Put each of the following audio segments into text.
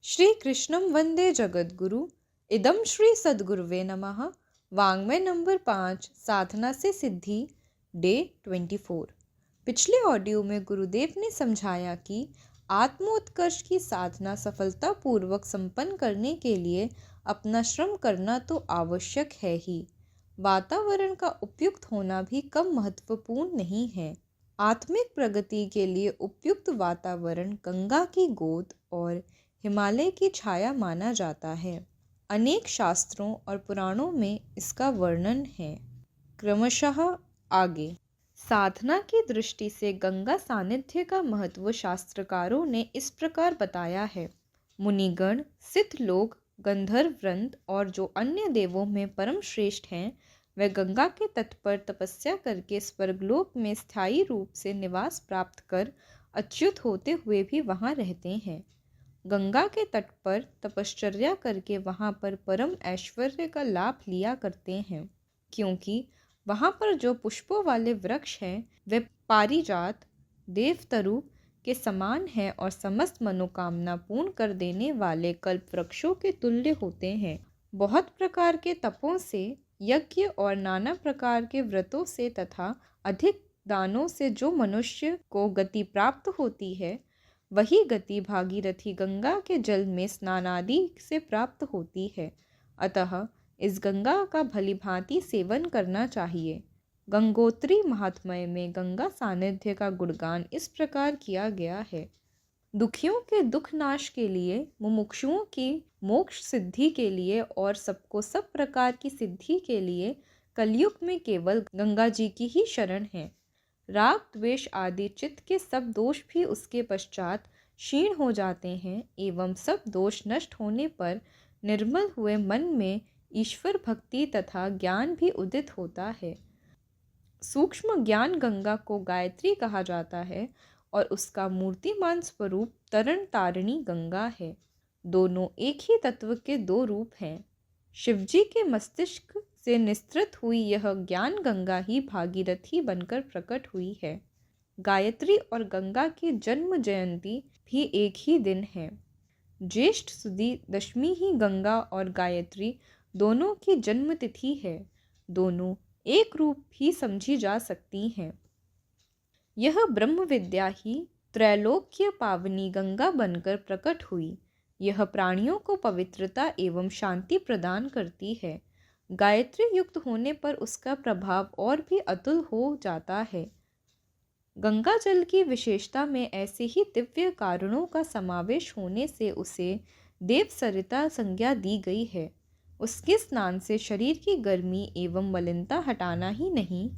श्री कृष्णम वंदे जगद्गुरु। इदम श्री सद्गुरुवे नमः। वाङ्मय नंबर 5, साधना से सिद्धि, डे 24। पिछले ऑडियो में गुरुदेव ने समझाया कि आत्मोत्कर्ष की साधना सफलतापूर्वक संपन्न करने के लिए अपना श्रम करना तो आवश्यक है ही, वातावरण का उपयुक्त होना भी कम महत्वपूर्ण नहीं है। आत्मिक प्रगति के लिए उपयुक्त वातावरण गंगा की गोद और हिमालय की छाया माना जाता है। अनेक शास्त्रों और पुराणों में इसका वर्णन है। क्रमशः आगे साधना की दृष्टि से गंगा सानिध्य का महत्व शास्त्रकारों ने इस प्रकार बताया है। मुनिगण, सिद्ध लोग, गंधर्व वृंद और जो अन्य देवों में परम श्रेष्ठ हैं, वे गंगा के तट पर तपस्या करके स्वर्गलोक में स्थायी रूप से निवास प्राप्त कर अच्युत होते हुए भी वहां रहते हैं। गंगा के तट पर तपश्चर्या करके वहां पर परम ऐश्वर्य का लाभ लिया करते हैं, क्योंकि वहां पर जो पुष्पों वाले वृक्ष हैं वे पारिजात, देवतरु के समान हैं और समस्त मनोकामना पूर्ण कर देने वाले कल्प वृक्षों के तुल्य होते हैं। बहुत प्रकार के तपों से, यज्ञ और नाना प्रकार के व्रतों से तथा अधिक दानों से जो मनुष्य को गति प्राप्त होती है, वही गति भागीरथी गंगा के जल में स्नानादि से प्राप्त होती है। अतः इस गंगा का भली भांति सेवन करना चाहिए। गंगोत्री महात्म्य में गंगा सानिध्य का गुणगान इस प्रकार किया गया है। दुखियों के दुख नाश के लिए, मुमुक्षुओं की मोक्ष सिद्धि के लिए और सबको सब प्रकार की सिद्धि के लिए कलयुग में केवल गंगा जी की ही शरण है। राग, द्वेष आदि चित्त के सब दोष भी उसके पश्चात क्षीण हो जाते हैं एवं सब दोष नष्ट होने पर निर्मल हुए मन में ईश्वर भक्ति तथा ज्ञान भी उदित होता है। सूक्ष्म ज्ञान गंगा को गायत्री कहा जाता है और उसका मूर्तिमान स्वरूप तरण तारिणी गंगा है। दोनों एक ही तत्व के दो रूप हैं। शिवजी के मस्तिष्क से निस्तृत हुई यह ज्ञान गंगा ही भागीरथी बनकर प्रकट हुई है। गायत्री और गंगा की जन्म जयंती भी एक ही दिन है। ज्येष्ठ सुदी दशमी ही गंगा और गायत्री दोनों की जन्म तिथि है। दोनों एक रूप ही समझी जा सकती हैं। यह ब्रह्म विद्या ही त्रैलोक्य पावनी गंगा बनकर प्रकट हुई। यह प्राणियों को पवित्रता एवं शांति प्रदान करती है। गायत्री युक्त होने पर उसका प्रभाव और भी अतुल हो जाता है। गंगा जल की विशेषता में ऐसे ही दिव्य कारणों का समावेश होने से उसे देव सरिता संज्ञा दी गई है। उसके स्नान से शरीर की गर्मी एवं मलिनता हटाना ही नहीं,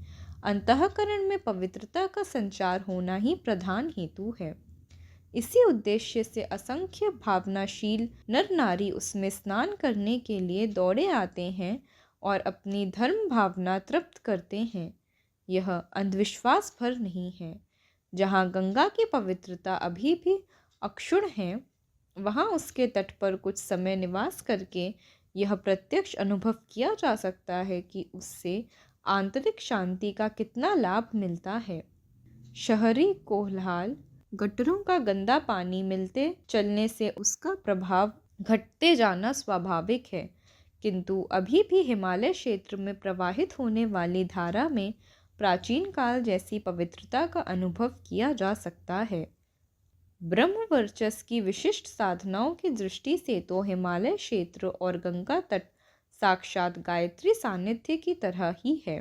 अंतःकरण में पवित्रता का संचार होना ही प्रधान हेतु है। इसी उद्देश्य से असंख्य भावनाशील नर नारी उसमें स्नान करने के लिए दौड़े आते हैं और अपनी धर्म भावना तृप्त करते हैं। यह अंधविश्वास भर नहीं है। जहाँ गंगा की पवित्रता अभी भी अक्षुण्ण है, वहाँ उसके तट पर कुछ समय निवास करके यह प्रत्यक्ष अनुभव किया जा सकता है कि उससे आंतरिक शांति का कितना लाभ मिलता है। शहरी कोलाहल, गटरों का गंदा पानी मिलते चलने से उसका प्रभाव घटते जाना स्वाभाविक है, किंतु अभी भी हिमालय क्षेत्र में प्रवाहित होने वाली धारा में प्राचीन काल जैसी पवित्रता का अनुभव किया जा सकता है। ब्रह्म वर्चस्व की विशिष्ट साधनाओं की दृष्टि से तो हिमालय क्षेत्र और गंगा तट साक्षात गायत्री सानिध्य की तरह ही है।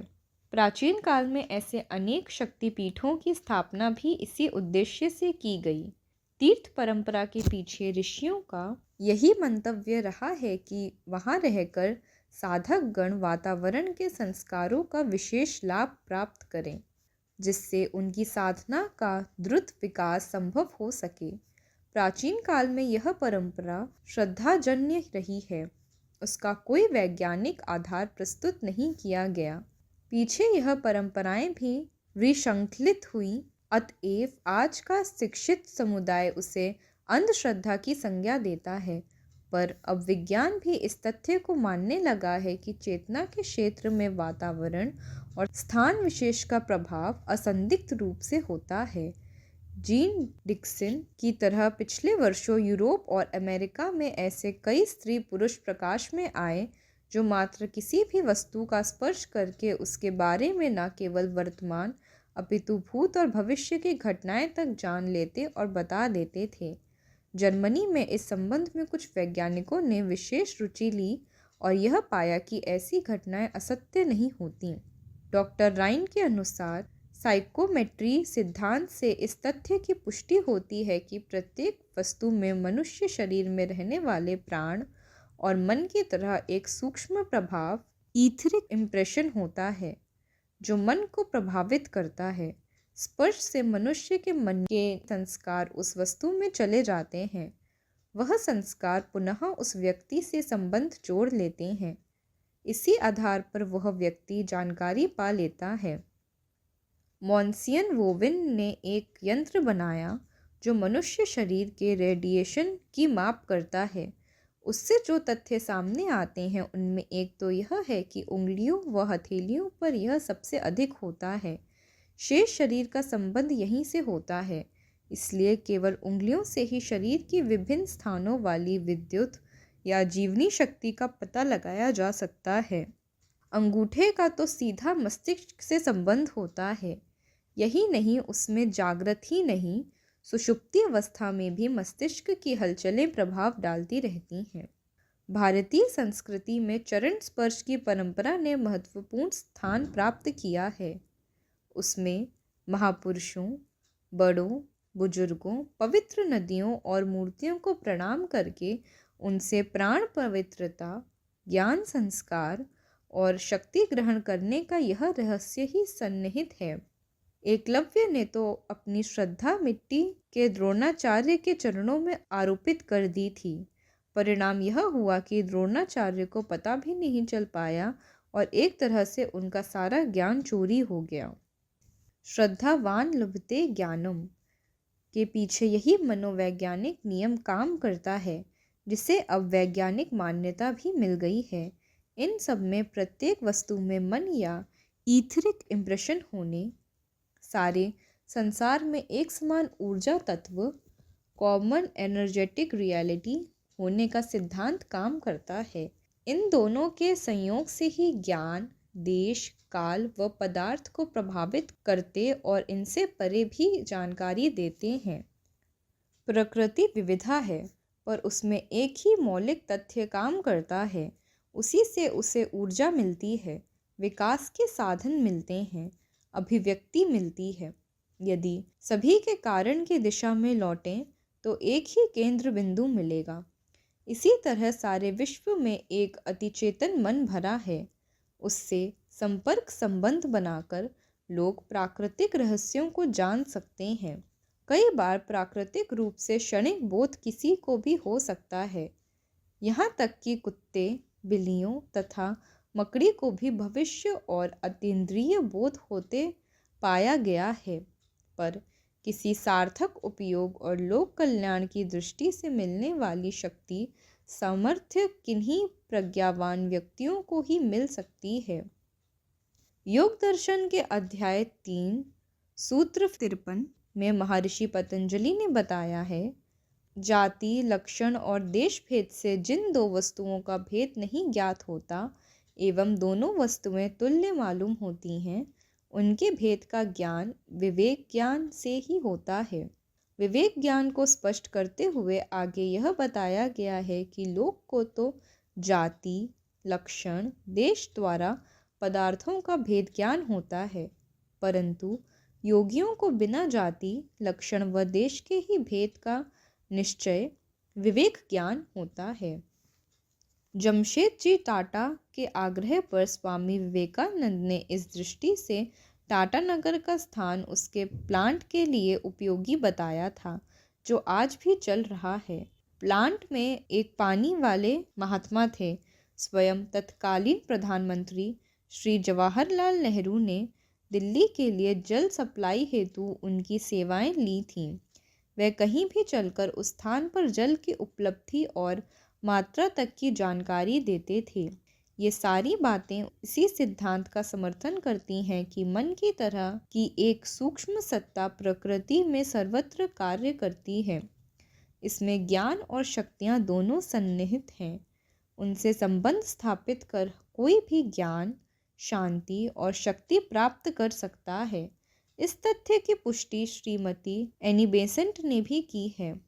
प्राचीन काल में ऐसे अनेक शक्तिपीठों की स्थापना भी इसी उद्देश्य से की गई। तीर्थ परंपरा के पीछे ऋषियों का यही मंतव्य रहा है कि वहां रहकर साधक गण वातावरण के संस्कारों का विशेष लाभ प्राप्त करें, जिससे उनकी साधना का द्रुत विकास संभव हो सके। प्राचीन काल में यह परंपरा श्रद्धाजन्य रही है। उसका कोई वैज्ञानिक आधार प्रस्तुत नहीं किया गया। पीछे यह परंपराएं भी विसंकलित हुई, अतएव आज का शिक्षित समुदाय उसे अंधश्रद्धा की संज्ञा देता है। पर अब विज्ञान भी इस तथ्य को मानने लगा है कि चेतना के क्षेत्र में वातावरण और स्थान विशेष का प्रभाव असंदिग्ध रूप से होता है। जीन डिक्सन की तरह पिछले वर्षों यूरोप और अमेरिका में ऐसे कई स्त्री पुरुष प्रकाश में आए जो मात्र किसी भी वस्तु का स्पर्श करके उसके बारे में न केवल वर्तमान अपितु भूत और भविष्य की घटनाएं तक जान लेते और बता देते थे। जर्मनी में इस संबंध में कुछ वैज्ञानिकों ने विशेष रुचि ली और यह पाया कि ऐसी घटनाएं असत्य नहीं होती। डॉक्टर राइन के अनुसार साइकोमेट्री सिद्धांत से इस तथ्य की पुष्टि होती है कि प्रत्येक वस्तु में मनुष्य शरीर में रहने वाले प्राण और मन की तरह एक सूक्ष्म प्रभाव ईथरिक इम्प्रेशन होता है जो मन को प्रभावित करता है। स्पर्श से मनुष्य के मन के संस्कार उस वस्तु में चले जाते हैं। वह संस्कार पुनः उस व्यक्ति से संबंध जोड़ लेते हैं। इसी आधार पर वह व्यक्ति जानकारी पा लेता है। मॉन्सियन वोविन ने एक यंत्र बनाया जो मनुष्य शरीर के रेडिएशन की माप करता है। उससे जो तथ्य सामने आते हैं उनमें एक तो यह है कि उंगलियों व हथेलियों पर यह सबसे अधिक होता है। शेष शरीर का संबंध यहीं से होता है। इसलिए केवल उंगलियों से ही शरीर की विभिन्न स्थानों वाली विद्युत या जीवनी शक्ति का पता लगाया जा सकता है। अंगूठे का तो सीधा मस्तिष्क से संबंध होता है। यही नहीं, उसमें जागृत ही नहीं, सुषुप्ति अवस्था में भी मस्तिष्क की हलचलें प्रभाव डालती रहती हैं। भारतीय संस्कृति में चरण स्पर्श की परंपरा ने महत्वपूर्ण स्थान प्राप्त किया है। उसमें महापुरुषों, बड़ों, बुजुर्गों, पवित्र नदियों और मूर्तियों को प्रणाम करके उनसे प्राण पवित्रता, ज्ञान, संस्कार और शक्ति ग्रहण करने का यह रहस्य ही सन्निहित है। एकलव्य ने तो अपनी श्रद्धा मिट्टी के द्रोणाचार्य के चरणों में आरोपित कर दी थी। परिणाम यह हुआ कि द्रोणाचार्य को पता भी नहीं चल पाया और एक तरह से उनका सारा ज्ञान चोरी हो गया। श्रद्धावान लभते ज्ञानम के पीछे यही मनोवैज्ञानिक नियम काम करता है, जिसे अब वैज्ञानिक मान्यता भी मिल गई है। इन सब में प्रत्येक वस्तु में मन या ईथरिक इम्प्रेशन होने, सारे संसार में एक समान ऊर्जा तत्व, कॉमन एनर्जेटिक रियलिटी होने का सिद्धांत काम करता है। इन दोनों के संयोग से ही ज्ञान, देश, काल व पदार्थ को प्रभावित करते और इनसे परे भी जानकारी देते हैं। प्रकृति विविधा है, पर उसमें एक ही मौलिक तथ्य काम करता है। उसी से उसे ऊर्जा मिलती है, विकास के साधन मिलते हैं, अभिव्यक्ति मिलती है। यदि सभी के कारण की दिशा में लौटें तो एक ही केंद्र बिंदु मिलेगा। इसी तरह सारे विश्व में एक अतिचेतन मन भरा है। उससे संपर्क संबंध बनाकर लोग प्राकृतिक रहस्यों को जान सकते हैं। कई बार प्राकृतिक रूप से क्षणिक बोध किसी को भी हो सकता है। यहाँ तक कि कुत्ते, बिल्लियों तथा मकड़ी को भी भविष्य और अतीन्द्रिय बोध होते पाया गया है, पर किसी सार्थक उपयोग और लोक कल्याण की दृष्टि से मिलने वाली शक्ति, सामर्थ्य किन्हीं प्रज्ञावान व्यक्तियों को ही मिल सकती है। योग दर्शन के अध्याय 3 सूत्र 53 में महर्षि पतंजलि ने बताया है, जाति, लक्षण और देश भेद से जिन दो वस्तुओं का भेद नहीं ज्ञात होता एवं दोनों वस्तुएं तुल्य मालूम होती हैं, उनके भेद का ज्ञान विवेक ज्ञान से ही होता है। विवेक ज्ञान को स्पष्ट करते हुए आगे यह बताया गया है कि लोक को तो जाति, लक्षण, देश द्वारा पदार्थों का भेद ज्ञान होता है, परंतु योगियों को बिना जाति, लक्षण व देश के ही भेद का निश्चय विवेक ज्ञान होता है। जमशेद जी टाटा के आग्रह पर स्वामी विवेकानंद ने इस दृष्टि से टाटा नगर का स्थान उसके प्लांट के लिए उपयोगी बताया था, जो आज भी चल रहा है। प्लांट में एक पानी वाले महात्मा थे। स्वयं तत्कालीन प्रधानमंत्री श्री जवाहरलाल नेहरू ने दिल्ली के लिए जल सप्लाई हेतु उनकी सेवाएं ली थीं। वह कहीं भी चलकर उस स्थान पर जल की उपलब्धि और मात्रा तक की जानकारी देते थे। ये सारी बातें इसी सिद्धांत का समर्थन करती हैं कि मन की तरह की एक सूक्ष्म सत्ता प्रकृति में सर्वत्र कार्य करती है। इसमें ज्ञान और शक्तियाँ दोनों सन्निहित हैं। उनसे संबंध स्थापित कर कोई भी ज्ञान, शांति और शक्ति प्राप्त कर सकता है। इस तथ्य की पुष्टि श्रीमती एनी बेसेंट ने भी की है।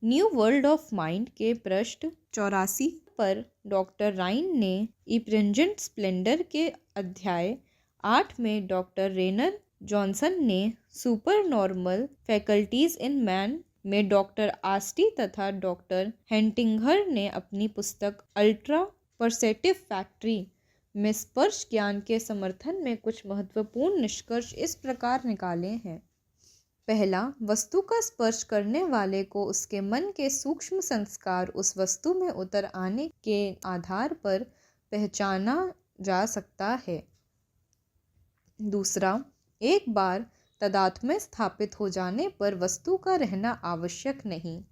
न्यू वर्ल्ड ऑफ माइंड के पृष्ठ 84 पर डॉक्टर राइन ने इप्रेजेंट स्प्लेंडर के अध्याय 8 में डॉक्टर रेनर जॉनसन ने super normal faculties in man में डॉक्टर आस्टी तथा डॉक्टर हेंटिंगर ने अपनी पुस्तक अल्ट्रा परसेप्टिव फैक्ट्री में स्पर्श ज्ञान के समर्थन में कुछ महत्वपूर्ण निष्कर्ष इस प्रकार निकाले हैं। पहला, वस्तु का स्पर्श करने वाले को उसके मन के सूक्ष्म संस्कार उस वस्तु में उतर आने के आधार पर पहचाना जा सकता है। दूसरा, एक बार तादात्म्य स्थापित हो जाने पर वस्तु का रहना आवश्यक नहीं।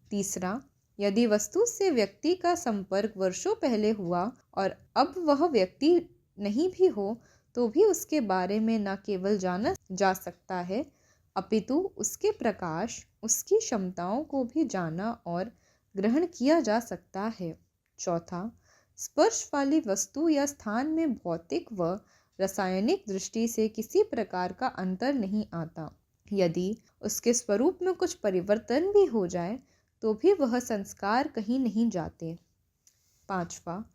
तीसरा, यदि वस्तु से व्यक्ति का संपर्क वर्षों पहले हुआ और अब वह व्यक्ति नहीं भी हो तो भी उसके बारे में न केवल जाना जा सकता है अपितु उसके प्रकाश, उसकी क्षमताओं को भी जाना और ग्रहण किया जा सकता है। चौथा, स्पर्श वाली वस्तु या स्थान में भौतिक व रासायनिक दृष्टि से किसी प्रकार का अंतर नहीं आता। यदि उसके स्वरूप में कुछ परिवर्तन भी हो जाए तो भी वह संस्कार कहीं नहीं जाते। पांचवा,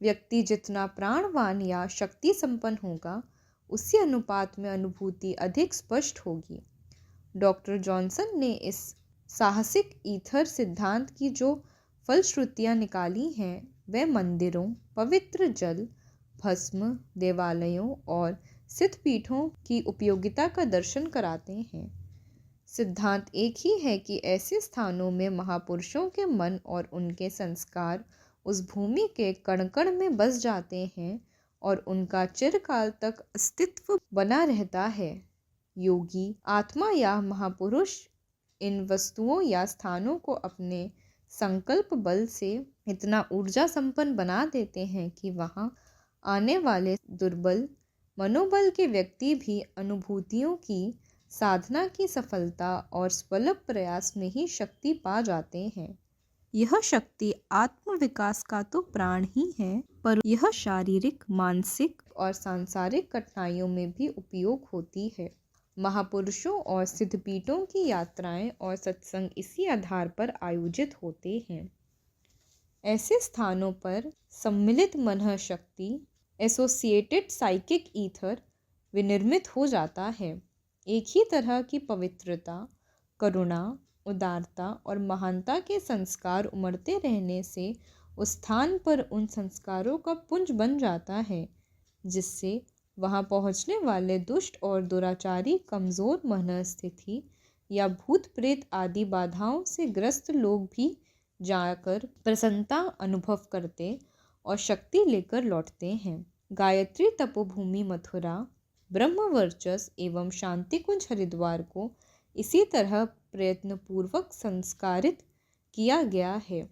व्यक्ति जितना प्राणवान या शक्ति संपन्न होगा उसी अनुपात में अनुभूति अधिक स्पष्ट होगी। डॉक्टर जॉनसन ने इस साहसिक ईथर सिद्धांत की जो फलश्रुतियाँ निकाली हैं वे मंदिरों, पवित्र जल, भस्म, देवालयों और सिद्धपीठों की उपयोगिता का दर्शन कराते हैं। सिद्धांत एक ही है कि ऐसे स्थानों में महापुरुषों के मन और उनके संस्कार उस भूमि के कण-कण में बस जाते हैं और उनका चिरकाल तक अस्तित्व बना रहता है। योगी, आत्मा या महापुरुष इन वस्तुओं या स्थानों को अपने संकल्प बल से इतना ऊर्जा संपन्न बना देते हैं कि वहां आने वाले दुर्बल मनोबल के व्यक्ति भी अनुभूतियों की साधना की सफलता और स्वल्प प्रयास में ही शक्ति पा जाते हैं। यह शक्ति आत्म विकास का तो प्राण ही है, पर यह शारीरिक, मानसिक और सांसारिक कठिनाइयों में भी उपयोग होती है। महापुरुषों और सिद्धपीठों की यात्राएं और सत्संग इसी आधार पर आयोजित होते हैं। ऐसे स्थानों पर सम्मिलित मन शक्ति, एसोसिएटेड साइकिक ईथर विनिर्मित हो जाता है। एक ही तरह की पवित्रता, करुणा, उदारता और महानता के संस्कार उमड़ते रहने से उस स्थान पर उन संस्कारों का पुंज बन जाता है, जिससे वहां पहुंचने वाले दुष्ट और दुराचारी, कमजोर मनस्थिति या भूत प्रेत आदि बाधाओं से ग्रस्त लोग भी जाकर प्रसन्नता अनुभव करते और शक्ति लेकर लौटते हैं। गायत्री तपोभूमि मथुरा, ब्रह्मवर्चस एवं शांति कुंज हरिद्वार को इसी तरह प्रयत्नपूर्वक संस्कारित किया गया है।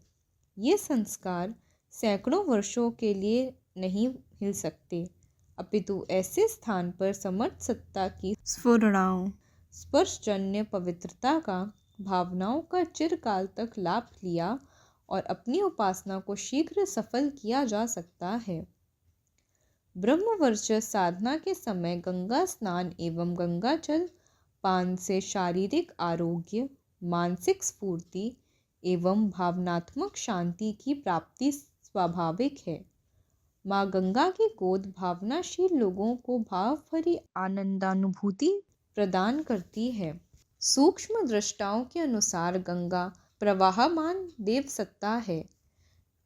ये संस्कार सैकड़ों वर्षों के लिए नहीं हिल सकते, अपितु ऐसे स्थान पर समर्थ सत्ता की स्फुरणाओं, स्पर्शजन्य पवित्रता का, भावनाओं का चिरकाल तक लाभ लिया और अपनी उपासना को शीघ्र सफल किया जा सकता है। ब्रह्मवर्चस साधना के समय गंगा स्नान एवं गंगा जल पान से शारीरिक आरोग्य, मानसिक स्फूर्ति एवं भावनात्मक शांति की प्राप्ति स्वाभाविक है। माँ गंगा की गोद भावनाशील लोगों को भाव भरी आनंदानुभूति प्रदान करती है। सूक्ष्म दृष्टाओं के अनुसार गंगा प्रवाहमान देव सत्ता है।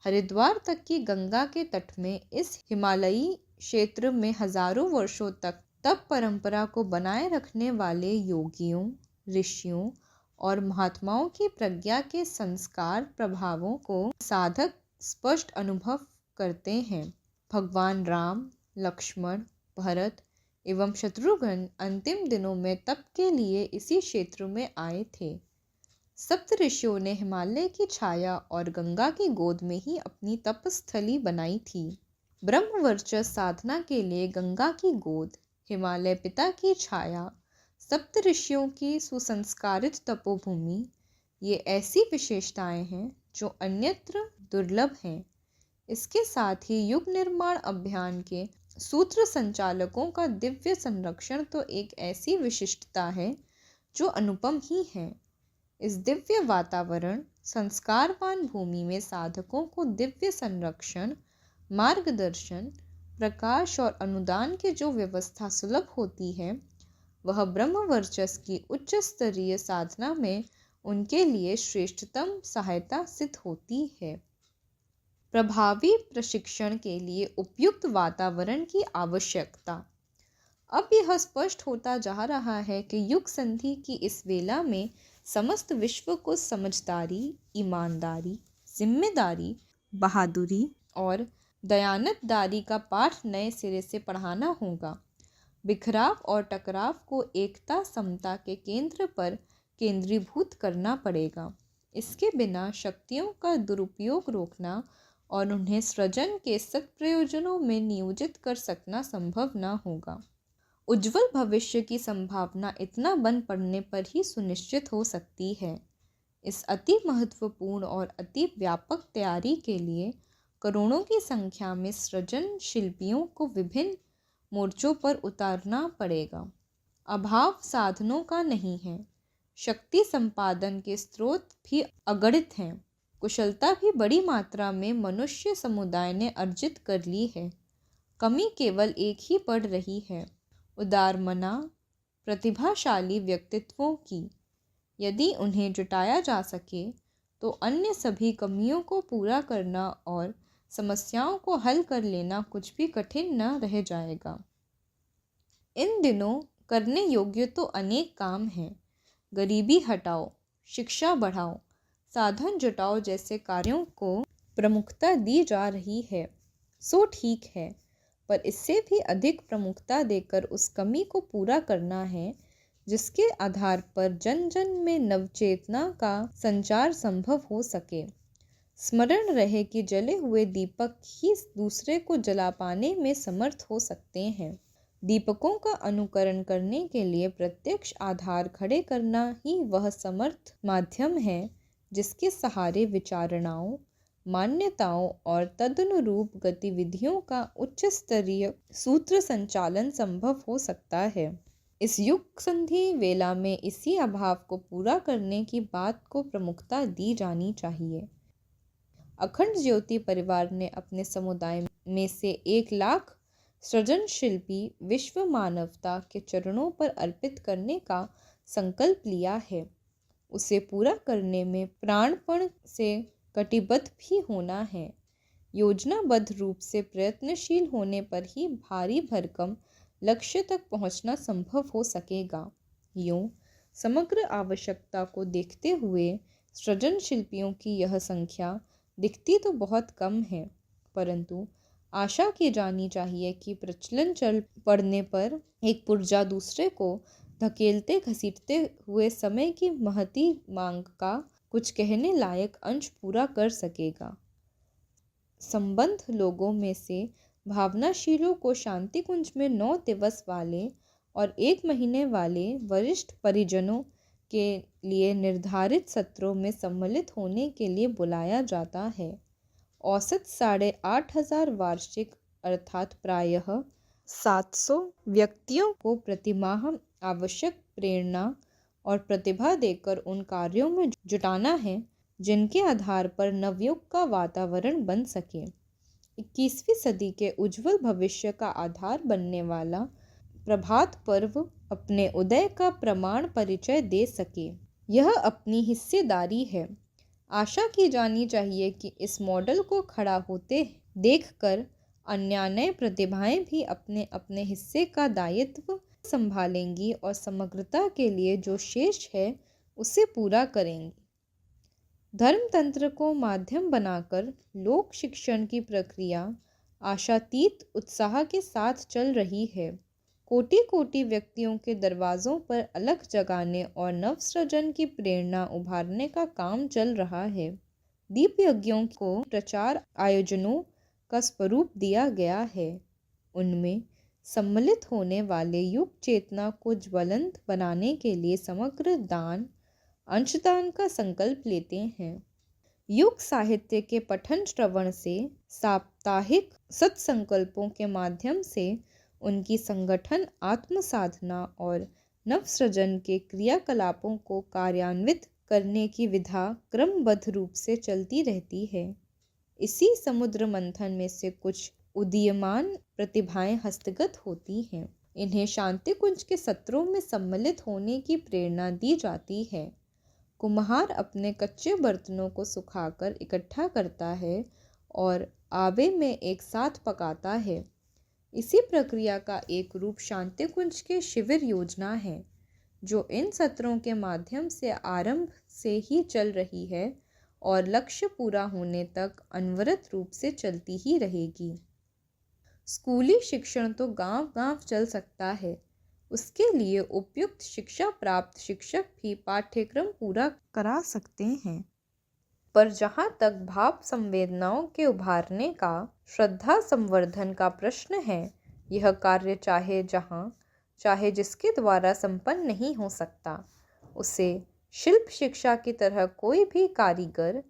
हरिद्वार तक की गंगा के तट में इस हिमालयी क्षेत्र में हजारों वर्षों तक तप परंपरा को बनाए रखने वाले योगियों, ऋषियों और महात्माओं की प्रज्ञा के संस्कार प्रभावों को साधक स्पष्ट अनुभव करते हैं। भगवान राम, लक्ष्मण, भरत एवं शत्रुघ्न अंतिम दिनों में तप के लिए इसी क्षेत्र में आए थे। सप्त ऋषियों ने हिमालय की छाया और गंगा की गोद में ही अपनी तपस्थली बनाई थी। ब्रह्मवर्चस्व साधना के लिए गंगा की गोद, हिमालय पिता की छाया, सप्त ऋषियों की सुसंस्कारित तपोभूमि, ये ऐसी विशेषताएं हैं जो अन्यत्र दुर्लभ हैं। इसके साथ ही युग निर्माण अभियान के सूत्र संचालकों का दिव्य संरक्षण तो एक ऐसी विशिष्टता है जो अनुपम ही है। इस दिव्य वातावरण, संस्कारवान भूमि में साधकों को दिव्य संरक्षण, मार्गदर्शन, प्रकाश और अनुदान की जो व्यवस्था सुलभ होती है, वह ब्रह्मवर्चस्व की उच्च स्तरीय साधना में उनके लिए श्रेष्ठतम सहायता सिद्ध होती है। प्रभावी प्रशिक्षण के लिए उपयुक्त वातावरण की आवश्यकता। अब यह स्पष्ट होता जा रहा है कि युग संधि की इस वेला में समस्त विश्व को समझदारी, ईमानदारी, जिम्मेदारी, बहादुरी और दयानतदारी का पाठ नए सिरे से पढ़ाना होगा। बिखराव और टकराव को एकता समता के केंद्र पर केंद्रीभूत करना पड़ेगा। इसके बिना शक्तियों का दुरुपयोग रोकना और उन्हें सृजन के सत्प्रयोजनों में नियोजित कर सकना संभव न होगा। उज्जवल भविष्य की संभावना इतना बन पड़ने पर ही सुनिश्चित हो सकती है। इस अति महत्वपूर्ण और अति व्यापक तैयारी के लिए करोड़ों की संख्या में सृजन शिल्पियों को विभिन्न मोर्चों पर उतारना पड़ेगा। अभाव साधनों का नहीं है, शक्ति संपादन के स्रोत भी अगणित हैं। कुशलता भी बड़ी मात्रा में मनुष्य समुदाय ने अर्जित कर ली है। कमी केवल एक ही पड़ रही है, उदारमना प्रतिभाशाली व्यक्तित्वों की। यदि उन्हें जुटाया जा सके तो अन्य सभी कमियों को पूरा करना और समस्याओं को हल कर लेना कुछ भी कठिन न रह जाएगा। इन दिनों करने योग्य तो अनेक काम हैं। गरीबी हटाओ, शिक्षा बढ़ाओ, साधन जुटाओ जैसे कार्यों को प्रमुखता दी जा रही है, सो ठीक है, पर इससे भी अधिक प्रमुखता देकर उस कमी को पूरा करना है जिसके आधार पर जन जन में नवचेतना का संचार संभव हो सके। स्मरण रहे कि जले हुए दीपक ही दूसरे को जला पाने में समर्थ हो सकते हैं। दीपकों का अनुकरण करने के लिए प्रत्यक्ष आधार खड़े करना ही वह समर्थ माध्यम है जिसके सहारे विचारणाओं, मान्यताओं और तदनुरूप गतिविधियों का उच्च स्तरीय सूत्र संचालन संभव हो सकता है। इस युग संधि वेला में इसी अभाव को पूरा करने की बात को प्रमुखता दी जानी चाहिए। अखंड ज्योति परिवार ने अपने समुदाय में से 1 लाख सृजन शिल्पी विश्व मानवता के चरणों पर अर्पित करने का संकल्प लिया है। उसे पूरा करने में प्राणपण से कटिबद्ध भी होना है। योजनाबद्ध रूप से प्रयत्नशील होने पर ही भारी भरकम लक्ष्य तक पहुंचना संभव हो सकेगा। यूं समग्र आवश्यकता को देखते हुए सृजन शिल्पियों की यह संख्या दिखती तो बहुत कम है, परंतु आशा की जानी चाहिए कि प्रचलन चल पड़ने पर एक पुर्जा दूसरे को धकेलते घसीटते हुए समय की महती मांग का कुछ कहने लायक अंश पूरा कर सकेगा। संबंध लोगों में से भावनाशीलों को शांति कुंज में 9 दिवस वाले और 1 महीने वाले वरिष्ठ परिजनों के लिए निर्धारित सत्रों में सम्मिलित होने के लिए बुलाया जाता है। औसत 8,500 वार्षिक अर्थात प्रायः 700 व्यक्तियों को प्रतिमाह आवश्यक प्रेरणा और प्रतिभा देकर उन कार्यों में जुटाना है जिनके आधार पर नवयुग का वातावरण बन सके, 21वीं सदी के उज्जवल भविष्य का आधार बनने वाला प्रभात पर्व अपने उदय का प्रमाण परिचय दे सके। यह अपनी हिस्सेदारी है। आशा की जानी चाहिए कि इस मॉडल को खड़ा होते देखकर अन्य नए प्रतिभाएं भी अपने अपने हिस्से का दायित्व संभालेंगी और समग्रता के लिए जो शेष है उसे पूरा करेंगी। धर्मतंत्र को माध्यम बनाकर लोक शिक्षण की प्रक्रिया आशातीत उत्साह के साथ चल रही है। कोटि कोटि व्यक्तियों के दरवाजों पर अलख जगाने और नवसृजन की प्रेरणा उभारने का काम चल रहा है। दीप यज्ञों को प्रचार आयोजनों का स्वरूप दिया गया है। उनमें सम्मिलित होने वाले युग चेतना को ज्वलंत बनाने के लिए समग्र दान अंशदान का संकल्प लेते हैं। युग साहित्य के पठन श्रवण से, साप्ताहिक सत्संकल्पों के माध्यम से, उनकी संगठन आत्मसाधना और नवसृजन के क्रियाकलापों को कार्यान्वित करने की विधा क्रमबद्ध रूप से चलती रहती है। इसी समुद्र मंथन में से कुछ उदीयमान प्रतिभाएं हस्तगत होती हैं। इन्हें शांति कुंज के सत्रों में सम्मिलित होने की प्रेरणा दी जाती है। कुम्हार अपने कच्चे बर्तनों को सुखाकर इकट्ठा करता है और आवे में एक साथ पकाता है। इसी प्रक्रिया का एक रूप शांति कुंज के शिविर योजना है, जो इन सत्रों के माध्यम से आरंभ से ही चल रही है और लक्ष्य पूरा होने तक अनवरत रूप से चलती ही रहेगी। स्कूली शिक्षण तो गांव-गांव चल सकता है। उसके लिए उपयुक्त शिक्षा प्राप्त शिक्षक भी पाठ्यक्रम पूरा करा सकते हैं। पर जहाँ तक भाव संवेदनाओं के उभारने का, श्रद्धा संवर्धन का प्रश्न है, यह कार्य चाहे जहाँ चाहे जिसके द्वारा संपन्न नहीं हो सकता। उसे शिल्प शिक्षा की तरह कोई भी कारीगर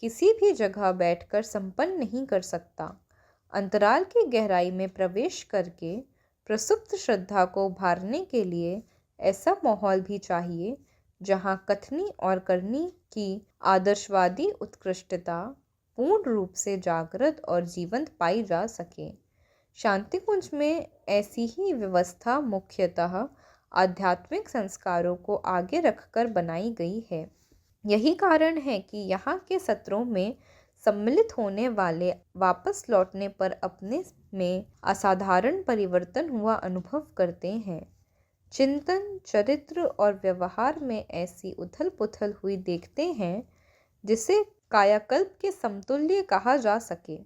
किसी भी जगह बैठकर संपन्न नहीं कर सकता। अंतराल की गहराई में प्रवेश करके प्रसुप्त श्रद्धा को उभारने के लिए ऐसा माहौल भी चाहिए जहाँ कथनी और करनी की आदर्शवादी उत्कृष्टता पूर्ण रूप से जागृत और जीवंत पाई जा सके। शांति कुंज में ऐसी ही व्यवस्था मुख्यतः आध्यात्मिक संस्कारों को आगे रखकर बनाई गई है। यही कारण है कि यहाँ के सत्रों में सम्मिलित होने वाले वापस लौटने पर अपने में असाधारण परिवर्तन हुआ अनुभव करते हैं। चिंतन, चरित्र और व्यवहार में ऐसी उथल पुथल हुई देखते हैं जिसे कायाकल्प के समतुल्य कहा जा सके।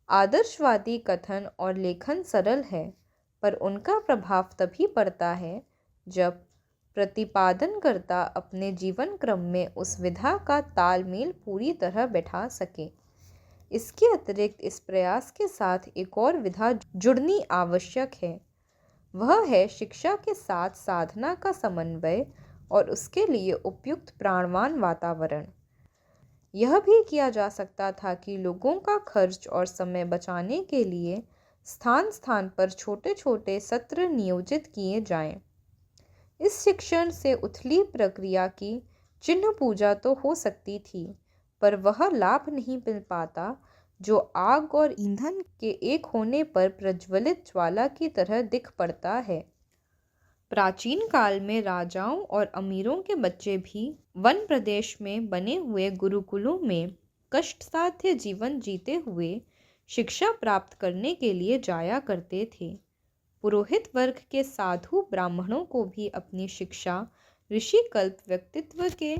आदर्शवादी कथन और लेखन सरल है, पर उनका प्रभाव तभी पड़ता है जब प्रतिपादनकर्ता अपने जीवन क्रम में उस विधा का तालमेल पूरी तरह बैठा सके। इसके अतिरिक्त इस प्रयास के साथ एक और विधा जुड़नी आवश्यक है। वह है शिक्षा के साथ साधना का समन्वय और उसके लिए उपयुक्त प्राणवान वातावरण। यह भी किया जा सकता था कि लोगों का खर्च और समय बचाने के लिए स्थान स्थान पर छोटे छोटे सत्र नियोजित किए जाएं। इस शिक्षण से उथली प्रक्रिया की चिन्ह पूजा तो हो सकती थी, पर वह लाभ नहीं मिल पाता जो आग और ईंधन के एक होने पर प्रज्वलित ज्वाला की तरह दिख पड़ता है। प्राचीन काल में राजाओं और अमीरों के बच्चे भी वन प्रदेश में बने हुए गुरुकुलों में कष्टसाध्य जीवन जीते हुए शिक्षा प्राप्त करने के लिए जाया करते थे। पुरोहित वर्ग के साधु ब्राह्मणों को भी अपनी शिक्षा ऋषिकल्प व्यक्तित्व के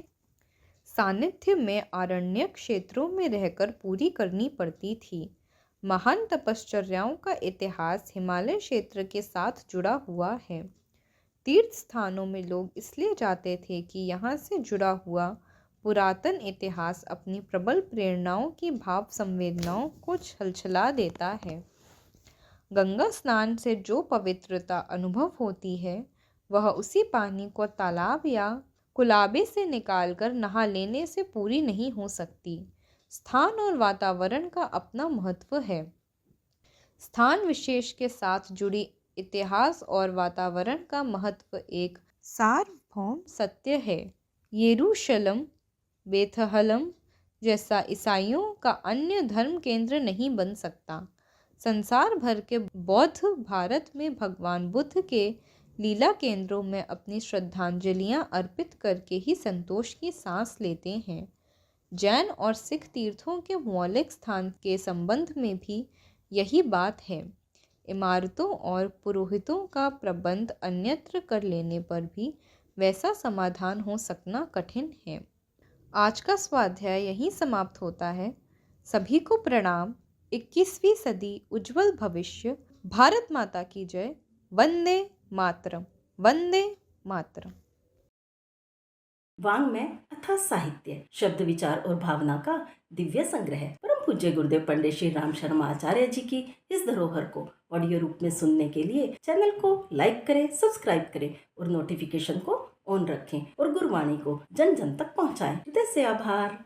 सानिध्य में आरण्यक क्षेत्रों में रहकर पूरी करनी पड़ती थी। महान तपश्चर्याओं का इतिहास हिमालय क्षेत्र के साथ जुड़ा हुआ है। तीर्थ स्थानों में लोग इसलिए जाते थे कि यहाँ से जुड़ा हुआ पुरातन इतिहास अपनी प्रबल प्रेरणाओं की भाव संवेदनाओं को छलछला देता है। गंगा स्नान से जो पवित्रता अनुभव होती है, वह उसी पानी को तालाब या कुलाबे से निकालकर नहा लेने से पूरी नहीं हो सकती। स्थान और वातावरण का अपना महत्व है। स्थान विशेष के साथ जुड़ी इतिहास और वातावरण का महत्व एक सार्वभौम सत्य है। यरूशलेम, बेथलहम जैसा ईसाइयों का अन्य धर्म केंद्र नहीं बन सकता। संसार भर के बौद्ध भारत में भगवान बुद्ध के लीला केंद्रों में अपनी श्रद्धांजलियां अर्पित करके ही संतोष की सांस लेते हैं। जैन और सिख तीर्थों के मौलिक स्थान के संबंध में भी यही बात है। इमारतों और पुरोहितों का प्रबंध अन्यत्र कर लेने पर भी वैसा समाधान हो सकना कठिन है। आज का स्वाध्याय यहीं समाप्त होता है। सभी को प्रणाम। 21वीं सदी उज्जवल भविष्य। भारत माता की जय। वंदे मातरम, वंदे मातरम। वाङ्मय अथवा साहित्य शब्द विचार और भावना का दिव्य संग्रह है। परम पूज्य गुरुदेव पंडित श्री राम शर्मा आचार्य जी की इस धरोहर को ऑडियो रूप में सुनने के लिए चैनल को लाइक करें, सब्सक्राइब करें और नोटिफिकेशन को ऑन रखें और गुरुवाणी को जन जन तक पहुंचाएं। हृदय से आभार।